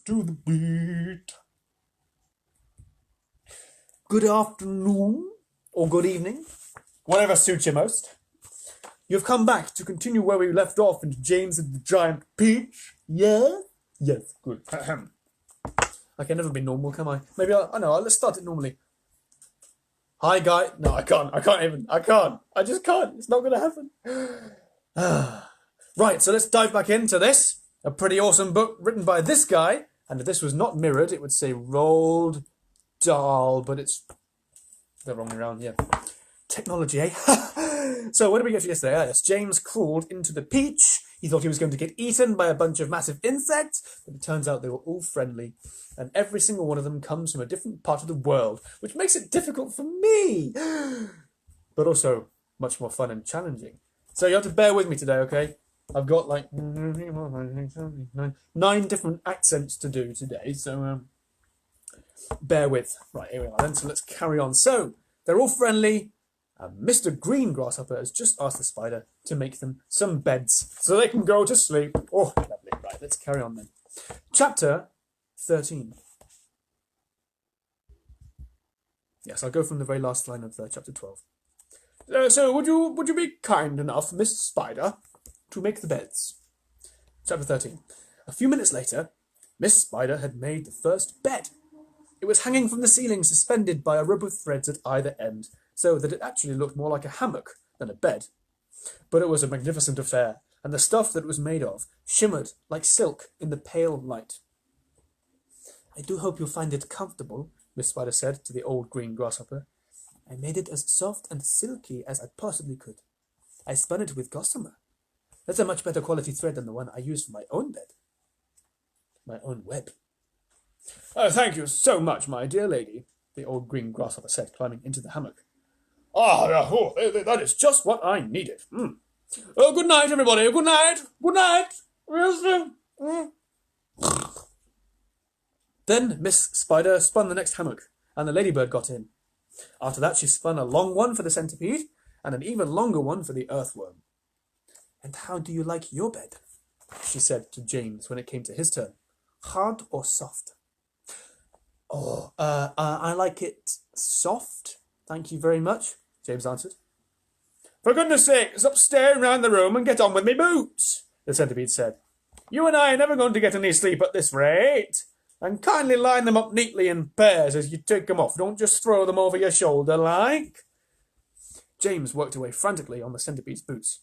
to the beat. Good afternoon, or good evening, whatever suits you most. You've come back to continue where we left off into James and the Giant Peach. Yeah? Yes, good. I can never be normal, can I? Maybe I know, let's start it normally. Hi, guy. No, I can't. I can't. I just can't. It's not going to happen. Right, so let's dive back into this. A pretty awesome book written by this guy. And if this was not mirrored, it would say Roald Dahl, but it's the wrong way around, yeah. Technology, eh? So what did we get to yesterday? Yes, James crawled into the peach. He thought he was going to get eaten by a bunch of massive insects, but it turns out they were all friendly. And every single one of them comes from a different part of the world, which makes it difficult for me, but also much more fun and challenging. So you have to bear with me today, okay? I've got like 9 different accents to do today, so bear with. Right, here we are then, so let's carry on. So, they're all friendly, and Mr. Green Grasshopper has just asked the spider to make them some beds so they can go to sleep. Oh, lovely. Right, let's carry on then. Chapter 13. Yes, I'll go from the very last line of chapter 12. So, would you be kind enough, Miss Spider, to make the beds? Chapter 13. A few minutes later, Miss Spider had made the first bed. It was hanging from the ceiling, suspended by a rope of threads at either end, so that it actually looked more like a hammock than a bed. But it was a magnificent affair, and the stuff that it was made of shimmered like silk in the pale light. I do hope you'll find it comfortable, Miss Spider said to the old green grasshopper. I made it as soft and silky as I possibly could. I spun it with gossamer. That's a much better quality thread than the one I use for my own bed. My own web. Oh, thank you so much, my dear lady, the old green grasshopper said, climbing into the hammock. That is just what I needed. Oh, good night, everybody. Good night. Good night. Then Miss Spider spun the next hammock, and the ladybird got in. After that, she spun a long one for the centipede, and an even longer one for the earthworm. And how do you like your bed? She said to James when it came to his turn. Hard or soft? I like it soft, thank you very much, James answered. For goodness sake, stop staring round the room and get on with me boots, the centipede said. You and I are never going to get any sleep at this rate. And kindly line them up neatly in pairs as you take them off. Don't just throw them over your shoulder like. James worked away frantically on the centipede's boots.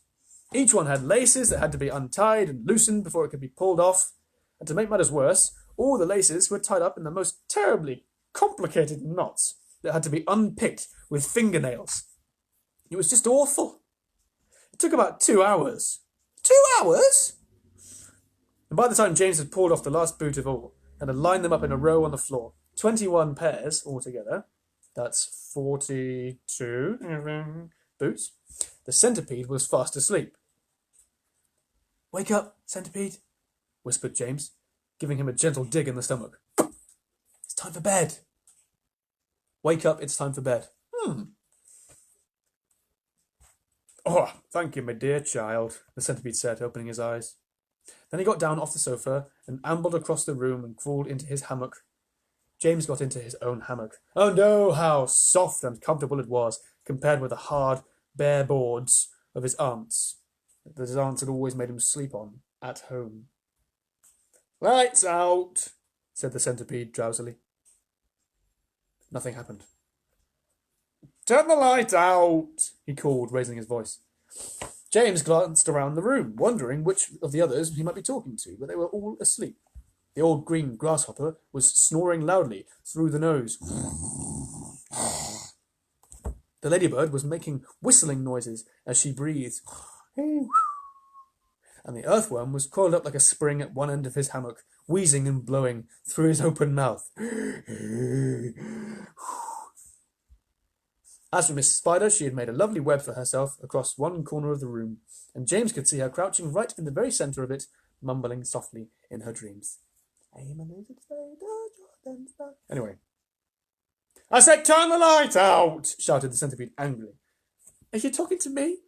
Each one had laces that had to be untied and loosened before it could be pulled off. And to make matters worse, all the laces were tied up in the most terribly complicated knots that had to be unpicked with fingernails. It was just awful. It took about 2 hours. 2 hours? And by the time James had pulled off the last boot of all and had lined them up in a row on the floor, 21 pairs altogether, that's 42 boots, the centipede was fast asleep. Wake up, centipede, whispered James, giving him a gentle dig in the stomach. It's time for bed. Wake up, it's time for bed. Oh, thank you, my dear child, the centipede said, opening his eyes. Then he got down off the sofa and ambled across the room and crawled into his hammock. James got into his own hammock. Oh no, how soft and comfortable it was, compared with the hard, bare boards of his aunt's that his aunts had always made him sleep on at home. Lights out, said the centipede drowsily. Nothing happened. Turn the light out, he called, raising his voice. James glanced around the room, wondering which of the others he might be talking to, but they were all asleep. The old green grasshopper was snoring loudly through the nose. The ladybird was making whistling noises as she breathed. And the earthworm was coiled up like a spring at one end of his hammock, wheezing and blowing through his open mouth. As for Miss Spider, she had made a lovely web for herself across one corner of the room, and James could see her crouching right in the very centre of it, mumbling softly in her dreams. I am a little spider, Jordan's back. Anyway. I said turn the light out, shouted the centipede angrily. Are you talking to me?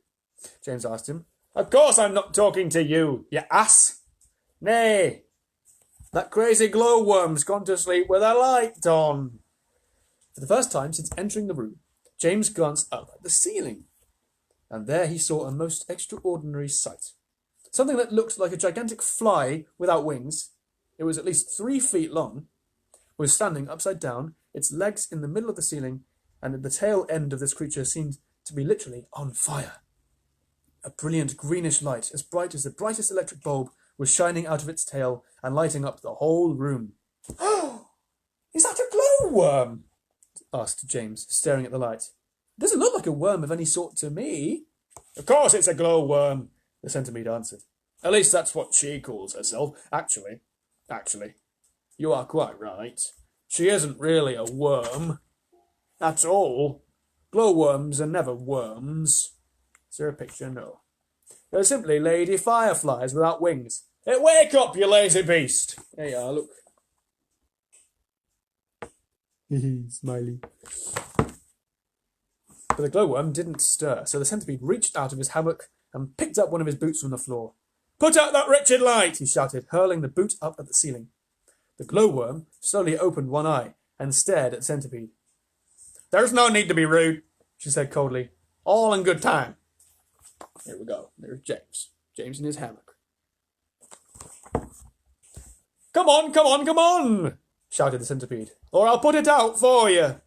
James asked him. Of course I'm not talking to you, you ass. Nay, That crazy glowworm's gone to sleep with a light on. For the first time since entering the room, James glanced up at the ceiling, and there he saw a most extraordinary sight. Something that looked like a gigantic fly without wings, it was at least 3 feet long, was standing upside down, its legs in the middle of the ceiling, and at the tail end of this creature seemed to be literally on fire. A brilliant greenish light, as bright as the brightest electric bulb, was shining out of its tail and lighting up the whole room. "Oh, is that a glowworm?" asked James, staring at the light. "It doesn't look like a worm of any sort to me." "Of course it's a glowworm," the centipede answered. "At least that's what she calls herself. Actually, you are quite right. She isn't really a worm. That's all. Glowworms are never worms." "Is there a picture?" "No. They're simply lady fireflies without wings." "Wake up, you lazy beast!" "There you are, look." Smiley. But the glowworm didn't stir, so the centipede reached out of his hammock and picked up one of his boots from the floor. "Put out that wretched light!" he shouted, hurling the boot up at the ceiling. The glowworm slowly opened one eye and stared at the centipede. "There's no need to be rude," she said coldly. "All in good time." Here we go. There's James. James in his hammock. Come on, shouted the centipede, "or I'll put it out for you."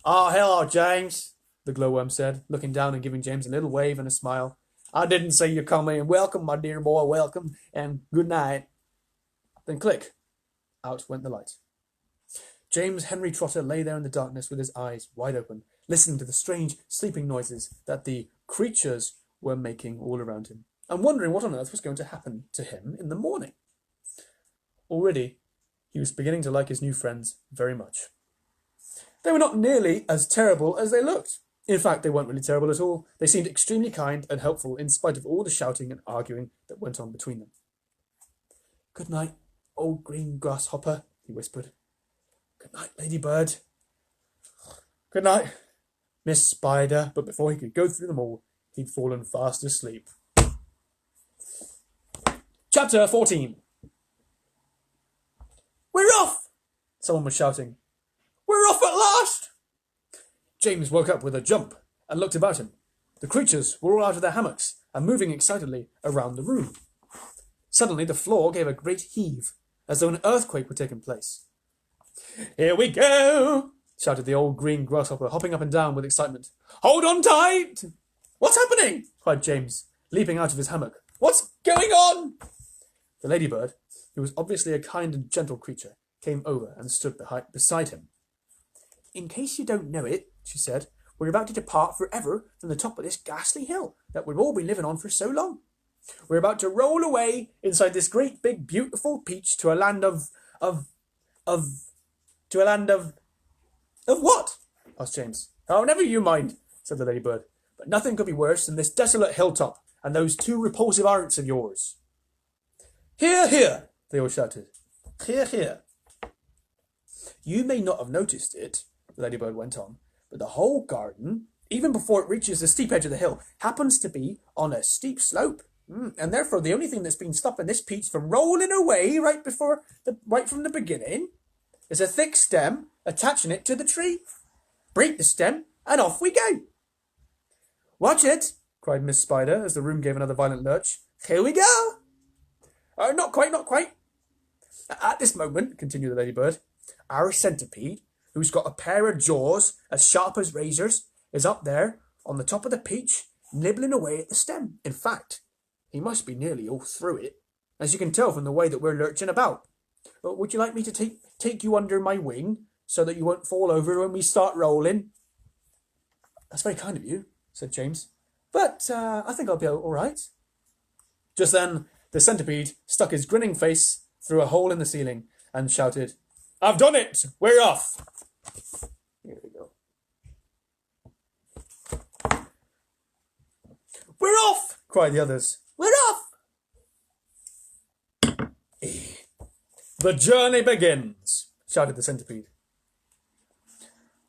"Oh, hello, James," the glowworm said, looking down and giving James a little wave and a smile. "I didn't see you coming. Welcome, my dear boy, welcome, and good night." Then click. Out went the light. James Henry Trotter lay there in the darkness with his eyes wide open, listening to the strange sleeping noises that the creatures were making all around him, and wondering what on earth was going to happen to him in the morning. Already, he was beginning to like his new friends very much. They were not nearly as terrible as they looked. In fact, they weren't really terrible at all. They seemed extremely kind and helpful in spite of all the shouting and arguing that went on between them. "Good night, old green grasshopper," he whispered. "Good night, ladybird. Good night, Miss Spider." But before he could go through them all, he'd fallen fast asleep. Chapter 14. "We're off!" someone was shouting. "We're off at last!" James woke up with a jump and looked about him. The creatures were all out of their hammocks and moving excitedly around the room. Suddenly the floor gave a great heave, as though an earthquake were taking place. "Here we go!" shouted the old green grasshopper, hopping up and down with excitement. "Hold on tight!" "What's happening?" cried James, leaping out of his hammock. "What's going on?" The ladybird, who was obviously a kind and gentle creature, came over and stood beside him. "In case you don't know it," she said, "we're about to depart forever from the top of this ghastly hill that we've all been living on for so long. We're about to roll away inside this great big beautiful peach to a land of what?" asked James. "Oh, never you mind," said the ladybird. "But nothing could be worse than this desolate hilltop and those 2 repulsive aunts of yours." "Hear, hear!" they all shouted. "Hear, hear!" "You may not have noticed it," the ladybird went on, "but the whole garden, even before it reaches the steep edge of the hill, happens to be on a steep slope. And therefore the only thing that's been stopping this peach from rolling away right from the beginning is a thick stem attaching it to the tree. Break the stem and off we go." "Watch it!" cried Miss Spider as the room gave another violent lurch. "Here we go!" Not quite. "At this moment," continued the ladybird, "our centipede, who's got a pair of jaws as sharp as razors, is up there on the top of the peach, nibbling away at the stem. In fact, he must be nearly all through it, as you can tell from the way that we're lurching about. But would you like me to take you under my wing, so that you won't fall over when we start rolling?" "That's very kind of you," said James. "But I think I'll be all right." Just then, the centipede stuck his grinning face through a hole in the ceiling and shouted, "I've done it! We're off!" Here we go. "We're off!" cried the others. "We're off!" "The journey begins!" shouted the centipede.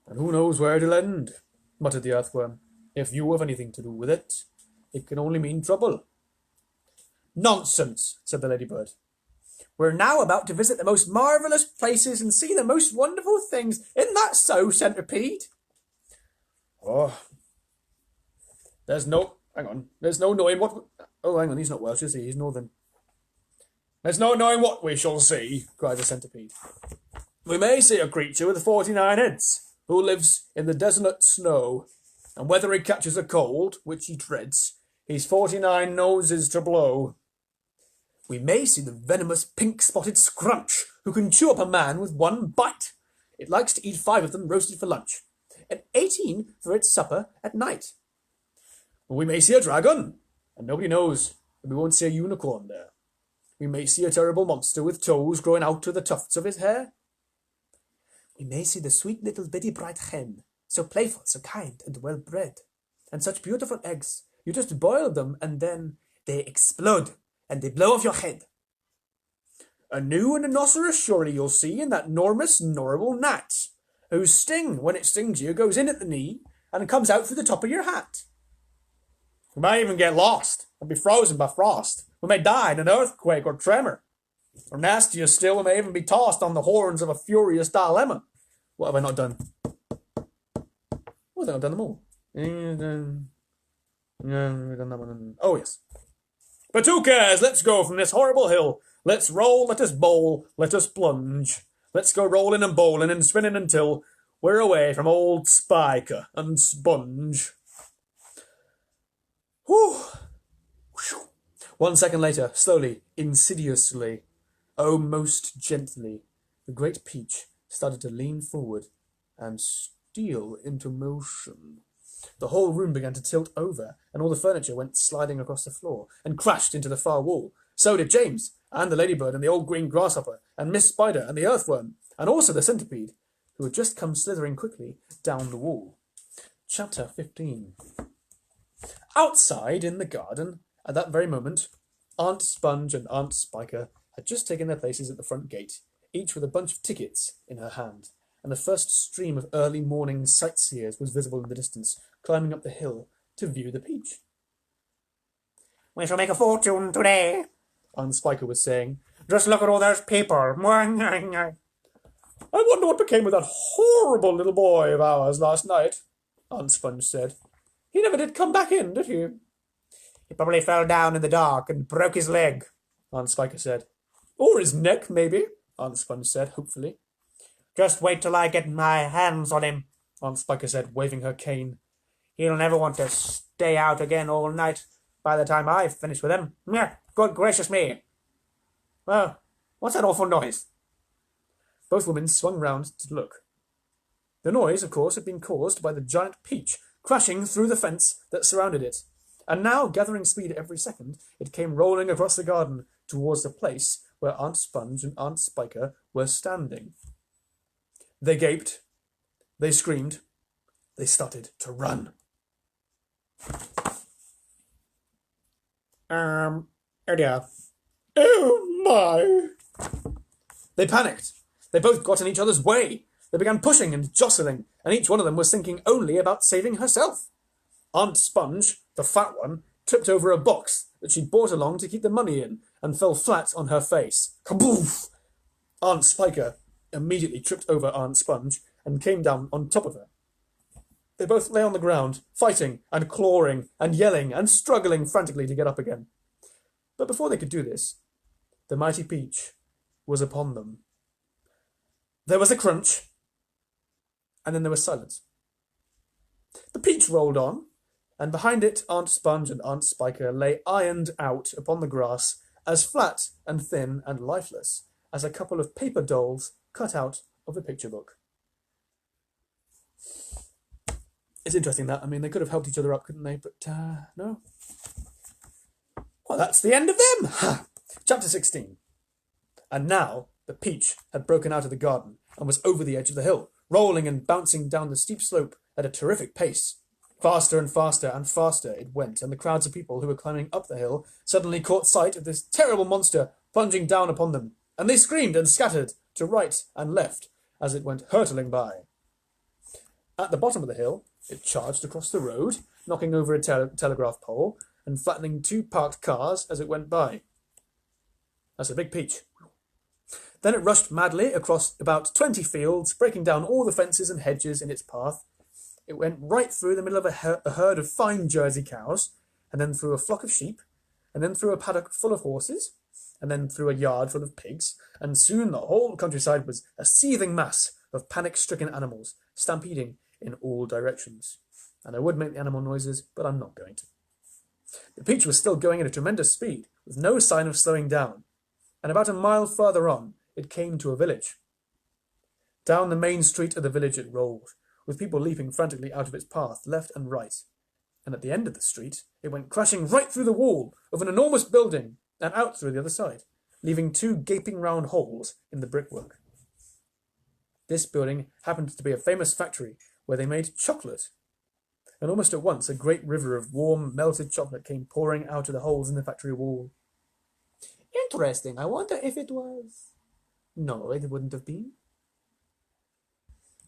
"And who knows where it'll end?" muttered the earthworm. "If you have anything to do with it, it can only mean trouble." "Nonsense," said the ladybird. We're now about to visit the most marvellous places and see the most wonderful things. Isn't that so, Centipede? Oh, there's no knowing what... Oh, hang on, he's not Welsh, is he? He's Northern. There's no knowing what we shall see, cried the Centipede. We may see a creature with 49 heads, who lives in the desolate snow, and whether he catches a cold, which he dreads, he's 49 noses to blow. We may see the venomous pink-spotted scrunch, who can chew up a man with one bite. It likes to eat 5 of them roasted for lunch, and 18 for its supper at night. We may see a dragon, and nobody knows that we won't see a unicorn there. We may see a terrible monster with toes growing out of the tufts of his hair. We may see the sweet little bitty bright hen, so playful, so kind, and well-bred, and such beautiful eggs. You just boil them, and then they explode, and they blow off your head. A new rhinoceros surely you'll see, and that enormous, horrible gnat, whose sting, when it stings you, goes in at the knee, and comes out through the top of your hat. We may even get lost, and be frozen by frost. We may die in an earthquake or tremor. Or nastier still, we may even be tossed on the horns of a furious dilemma. What have I not done? Oh, I think I've done them all. Oh, yes. But who cares? Let's go from this horrible hill. Let's roll, let us bowl, let us plunge. Let's go rolling and bowling and spinning until we're away from old Spiker and Sponge. Whew. 1 second later, slowly, insidiously, oh, most gently, the great Peach started to lean forward and steal into motion. The whole room began to tilt over, and all the furniture went sliding across the floor and crashed into the far wall. So did James, and the ladybird, and the old green grasshopper, and Miss Spider, and the earthworm, and also the centipede, who had just come slithering quickly down the wall. Chapter 15. Outside in the garden, at that very moment, Aunt Sponge and Aunt Spiker had just taken their places at the front gate, each with a bunch of tickets in her hand, and the first stream of early morning sightseers was visible in the distance, climbing up the hill to view the Peach. "We shall make a fortune today," Aunt Spiker was saying. "Just look at all those people. I wonder what became of that horrible little boy of ours last night," Aunt Sponge said. "He never did come back in, did he?" "He probably fell down in the dark and broke his leg," Aunt Spiker said. "Or his neck, maybe," Aunt Sponge said, hopefully. "Just wait till I get my hands on him," Aunt Spiker said, waving her cane. "He'll never want to stay out again all night by the time I've finished with him. Good gracious me! Well, what's that awful noise?" Both women swung round to look. The noise, of course, had been caused by the giant Peach crashing through the fence that surrounded it, and now, gathering speed every second, it came rolling across the garden towards the place where Aunt Sponge and Aunt Spiker were standing. They gaped, they screamed, they started to run. Oh dear. Oh my! They panicked. They both got in each other's way. They began pushing and jostling, and each one of them was thinking only about saving herself. Aunt Sponge, the fat one, tripped over a box that she'd brought along to keep the money in and fell flat on her face. Kaboof! Aunt Spiker immediately tripped over Aunt Sponge and came down on top of her. They both lay on the ground, fighting and clawing and yelling and struggling frantically to get up again. But before they could do this, the mighty Peach was upon them. There was a crunch, and then there was silence. The Peach rolled on, and behind it Aunt Sponge and Aunt Spiker lay ironed out upon the grass, as flat and thin and lifeless as a couple of paper dolls cut out of a picture book. It's interesting that. I mean, they could have helped each other up, couldn't they? But, no. Well, that's the end of them! Chapter 16. And now the Peach had broken out of the garden and was over the edge of the hill, rolling and bouncing down the steep slope at a terrific pace. Faster and faster and faster it went, and the crowds of people who were climbing up the hill suddenly caught sight of this terrible monster plunging down upon them, and they screamed and scattered to right and left as it went hurtling by. At the bottom of the hill, it charged across the road, knocking over a telegraph pole and flattening 2 parked cars as it went by. That's a big Peach. Then it rushed madly across about 20 fields, breaking down all the fences and hedges in its path. It went right through the middle of a herd of fine Jersey cows, and then through a flock of sheep, and then through a paddock full of horses, and then through a yard full of pigs, and soon the whole countryside was a seething mass of panic-stricken animals, stampeding in all directions. And I would make the animal noises, but I'm not going to. The Peach was still going at a tremendous speed, with no sign of slowing down, and about a mile farther on, it came to a village. Down the main street of the village it rolled, with people leaping frantically out of its path, left and right. And at the end of the street, it went crashing right through the wall of an enormous building and out through the other side, leaving 2 gaping round holes in the brickwork. This building happened to be a famous factory where they made chocolate, and almost at once a great river of warm, melted chocolate came pouring out of the holes in the factory wall. Interesting. I wonder if it was... No, it wouldn't have been.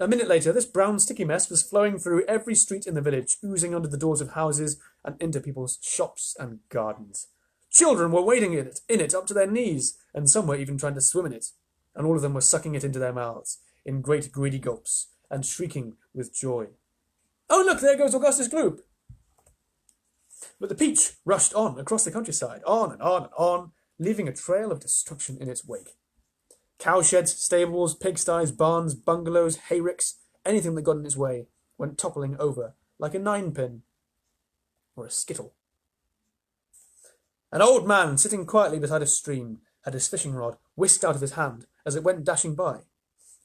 A minute later, this brown sticky mess was flowing through every street in the village, oozing under the doors of houses and into people's shops and gardens. Children were wading in it up to their knees, and some were even trying to swim in it, and all of them were sucking it into their mouths in great greedy gulps and shrieking with joy. Oh, look, there goes Augustus Gloop! But the Peach rushed on across the countryside, on and on and on, leaving a trail of destruction in its wake. Cowsheds, stables, pigsties, barns, bungalows, hayricks, anything that got in its way went toppling over like a 9-pin or a skittle. An old man sitting quietly beside a stream had his fishing rod whisked out of his hand as it went dashing by,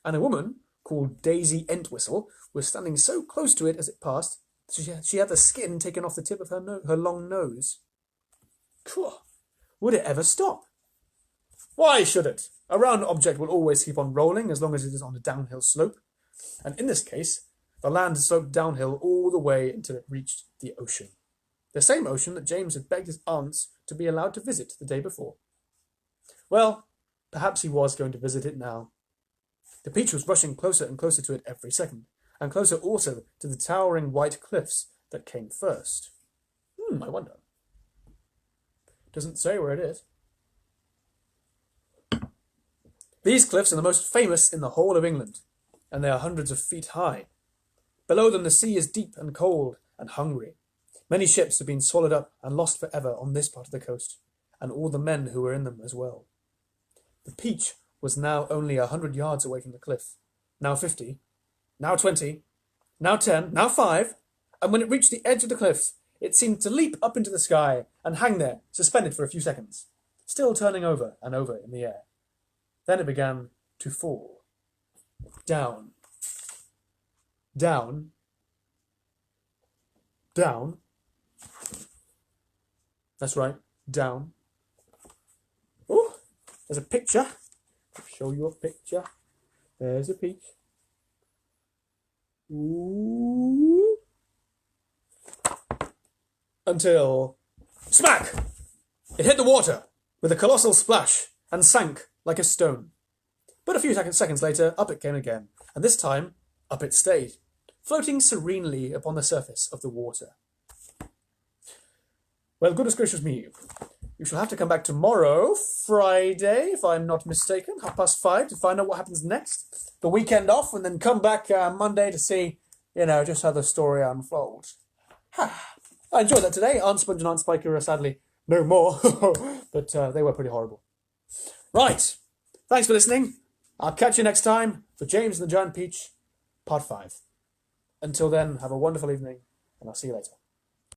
and a woman called Daisy Entwhistle was standing so close to it as it passed that she had the skin taken off the tip of her long nose. Would it ever stop? Why should it? A round object will always keep on rolling as long as it is on a downhill slope, and in this case, the land sloped downhill all the way until it reached the ocean. The same ocean that James had begged his aunts to be allowed to visit the day before. Well, perhaps he was going to visit it now. The Peach was rushing closer and closer to it every second, and closer also to the towering white cliffs that came first. I wonder. Doesn't say where it is. These cliffs are the most famous in the whole of England, and they are hundreds of feet high. Below them the sea is deep and cold and hungry. Many ships have been swallowed up and lost forever on this part of the coast, and all the men who were in them as well. The Peach was now only 100 yards away from the cliff, now 50, now 20, now 10, now 5, and when it reached the edge of the cliff, it seemed to leap up into the sky and hang there, suspended for a few seconds, still turning over and over in the air. Then it began to fall. Down. Down. Down. That's right, down. Oh, there's a picture. I'll show you a picture. There's a peach. Ooh. Until... smack! It hit the water with a colossal splash and sank like a stone. But a few seconds later, up it came again, and this time, up it stayed, floating serenely upon the surface of the water. Well, goodness gracious me, you shall have to come back tomorrow, Friday, if I'm not mistaken, 5:30, to find out what happens next. The weekend off, and then come back Monday to see, just how the story unfolds. I enjoyed that today. Aunt Sponge and Aunt Spiker are sadly no more, but they were pretty horrible. Right, thanks for listening. I'll catch you next time for James and the Giant Peach, Part 5. Until then, have a wonderful evening, and I'll see you later.